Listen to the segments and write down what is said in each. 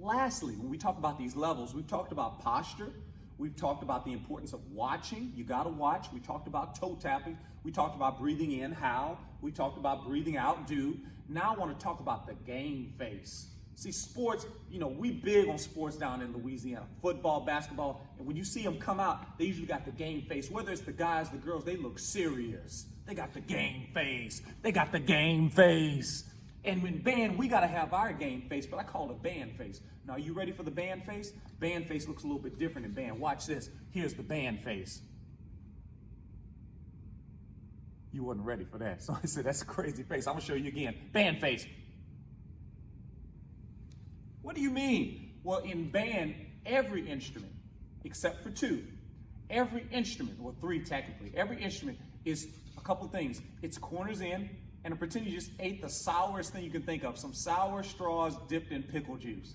lastly, when we talk about these levels, we've talked about posture. We've talked about the importance of watching. You got to watch. We talked about toe tapping. We talked about breathing in, how. We talked about breathing out, do. Now I want to talk about the game face. See, sports, we big on sports down in Louisiana. Football, basketball, and when you see them come out, they usually got the game face. Whether it's the guys, the girls, they look serious. They got the game face. They got the game face. And in band, we got to have our game face, but I call it a band face. Now, are you ready for the band face? Band face looks a little bit different in band. Watch this. Here's the band face. You wasn't ready for that. So I said, that's a crazy face. I'm going to show you again. Band face. What do you mean? Well, in band, every instrument, except for two, every instrument, or three technically, every instrument is a couple things. It's corners in, and I pretend you just ate the sourest thing you can think of. Some sour straws dipped in pickle juice.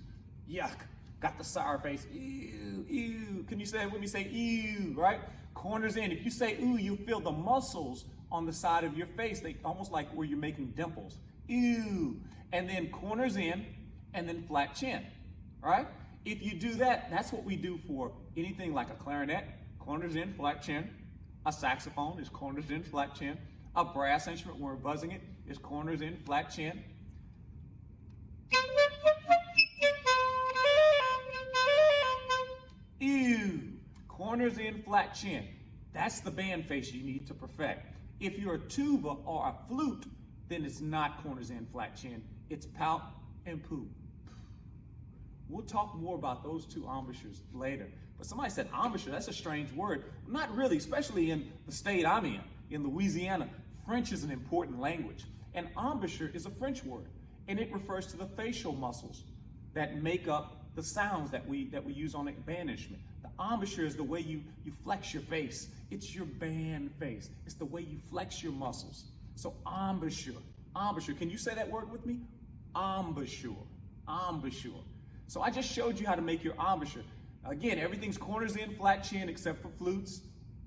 Yuck. Got the sour face. Ew, ew. Can you say it with me? Say ew, right? Corners in. If you say ew, you feel the muscles on the side of your face. They almost like where you're making dimples. Ew. And then corners in, and then flat chin, right? If you do that, that's what we do for anything like a clarinet, corners in, flat chin. A saxophone is corners in, flat chin. A brass instrument, when we're buzzing it, is corners in, flat chin. Ew, corners in, flat chin. That's the band face you need to perfect. If you're a tuba or a flute, then it's not corners in, flat chin. It's pout and poop. We'll talk more about those two embouchures later. But somebody said embouchure, that's a strange word. Not really, especially in the state I'm in Louisiana. French is an important language. And embouchure is a French word. And it refers to the facial muscles that make up the sounds that we use on a band instrument. The embouchure is the way you flex your face. It's your band face. It's the way you flex your muscles. So embouchure, embouchure. Can you say that word with me? Embouchure, embouchure. So I just showed you how to make your embouchure. Again, everything's corners in, flat chin, except for flutes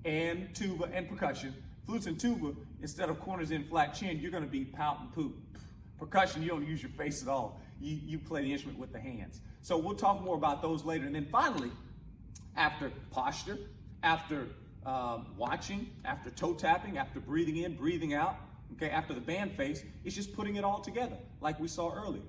and tuba and percussion. Flutes and tuba, instead of corners in, flat chin, you're gonna be pout and poop. Percussion, you don't use your face at all. You play the instrument with the hands. So we'll talk more about those later. And then finally, after posture, after watching, after toe tapping, after breathing in, breathing out, okay, after the band face, it's just putting it all together, like we saw earlier.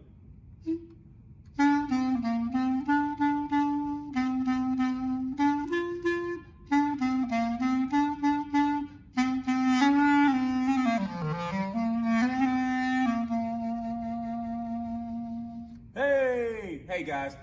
Hey guys.